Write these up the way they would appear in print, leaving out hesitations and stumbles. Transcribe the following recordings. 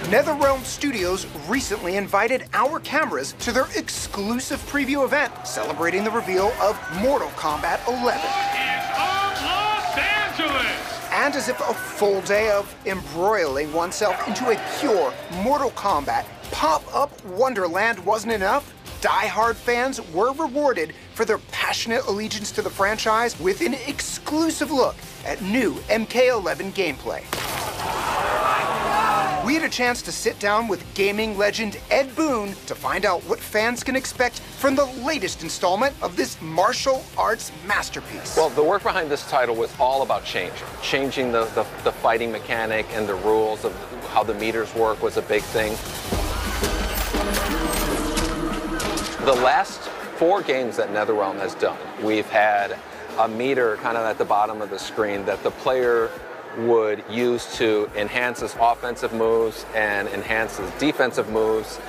NetherRealm Studios recently invited our cameras to their exclusive preview event celebrating the reveal of Mortal Kombat 11. What is up, Los Angeles? And as if a full day of embroiling oneself into a pure Mortal Kombat pop-up wonderland wasn't enough, die-hard fans were rewarded for their passionate allegiance to the franchise with an exclusive look at new MK11 gameplay. We had a chance to sit down with gaming legend Ed Boon to find out what fans can expect from the latest installment of this martial arts masterpiece. Well, the work behind this title was all about changing the fighting mechanic and the rules of how the meters work was a big thing. The last 4 games that NetherRealm has done, we've had a meter kind of at the bottom of the screen that the player would use to enhance his offensive moves and enhance his defensive moves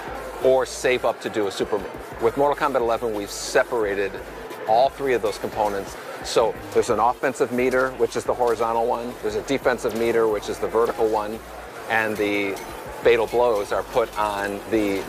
or save up to do a super move. With Mortal Kombat 11, we've separated all 3 of those components. So there's an offensive meter, which is the horizontal one. There's a defensive meter, which is the vertical one. And the fatal blows are put on the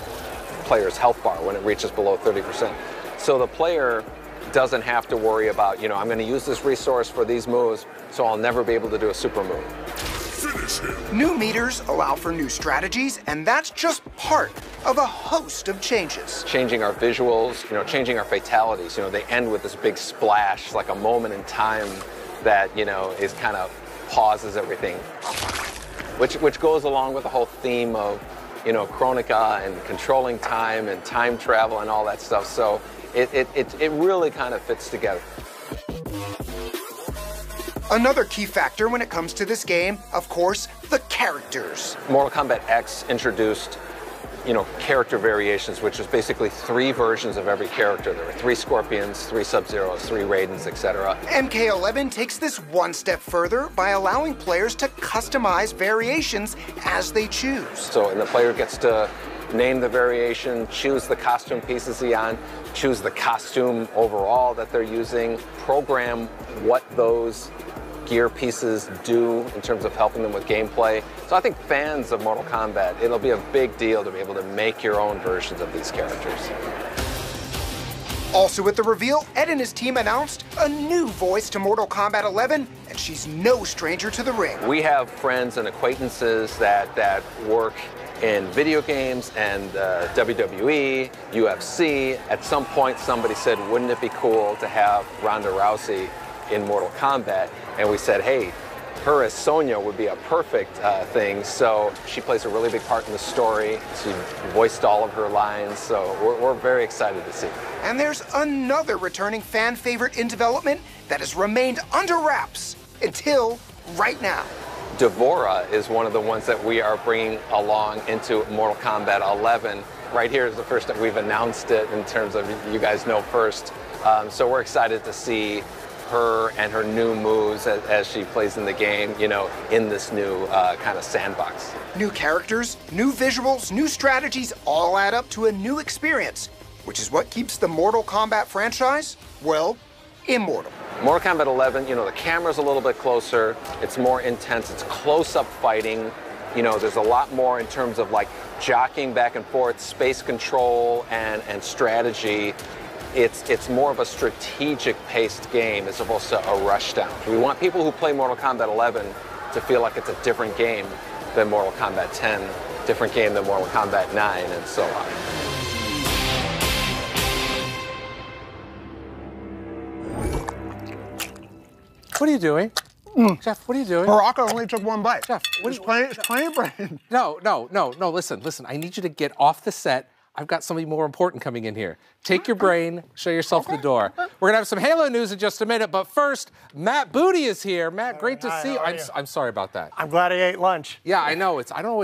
player's health bar when it reaches below 30%. So the player doesn't have to worry about, I'm going to use this resource for these moves, so I'll never be able to do a super move. Finish him. New meters allow for new strategies, and that's just part of a host of changes. Changing our visuals, changing our fatalities. They end with this big splash, like a moment in time that, is kind of pauses everything, which goes along with the whole theme of, Chronica and controlling time and time travel and all that stuff. So it really kind of fits together. Another key factor when it comes to this game, of course, the characters. Mortal Kombat X introduced, character variations, which is basically 3 versions of every character. There were 3 Scorpions, 3 Sub-Zeros, 3 Raidens, etc. MK11 takes this one step further by allowing players to customize variations as they choose. So, and the player gets to name the variation, choose the costume pieces he's on, choose the costume overall that they're using, program what those gear pieces do in terms of helping them with gameplay. So I think fans of Mortal Kombat, it'll be a big deal to be able to make your own versions of these characters. Also at the reveal, Ed and his team announced a new voice to Mortal Kombat 11, and she's no stranger to the ring. We have friends and acquaintances that work in video games and WWE, UFC. At some point, somebody said, wouldn't it be cool to have Ronda Rousey in Mortal Kombat? And we said, hey, her as Sonya would be a perfect thing. So she plays a really big part in the story. She voiced all of her lines, so we're very excited to see. And there's another returning fan favorite in development that has remained under wraps until right now. Devora is one of the ones that we are bringing along into Mortal Kombat 11. Right here is the first that we've announced it in terms of you guys know first. So we're excited to see her and her new moves as she plays in the game, in this new kind of sandbox. New characters, new visuals, new strategies all add up to a new experience, which is what keeps the Mortal Kombat franchise, well, immortal. Mortal Kombat 11, the camera's a little bit closer, it's more intense, it's close-up fighting, there's a lot more in terms of like jockeying back and forth, space control and strategy. It's more of a strategic-paced game as opposed to a rushdown. We want people who play Mortal Kombat 11 to feel like it's a different game than Mortal Kombat 10, different game than Mortal Kombat 9, and so on. What are you doing? Jeff, what are you doing? Baraka only took 1 bite. Jeff, it's plain brain. No, listen. I need you to get off the set. I've got somebody more important coming in here. Take your brain, show yourself the door. We're gonna have some Halo news in just a minute, but first, Matt Booty is here. Matt, great to see you. I'm sorry about that. I'm glad I ate lunch. Yeah, I know. I don't know,